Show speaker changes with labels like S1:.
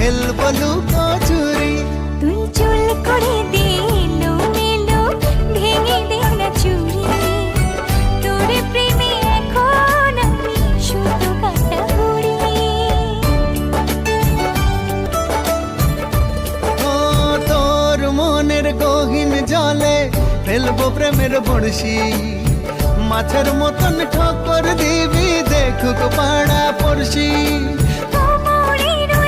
S1: খেলবো লুকোচুরি।
S2: তুই চুল করে দিলো মেলো, ভেঙে দে না চুরি। তোর প্রেমে এখন আমি শুধু কাটা বুড়ি।
S1: ও তোর মনের গহীন জলে ফেলবো প্রেমের বড়শি। মাছের মতন ঠোকর দিবি দেখুক পাড়া পড়শি।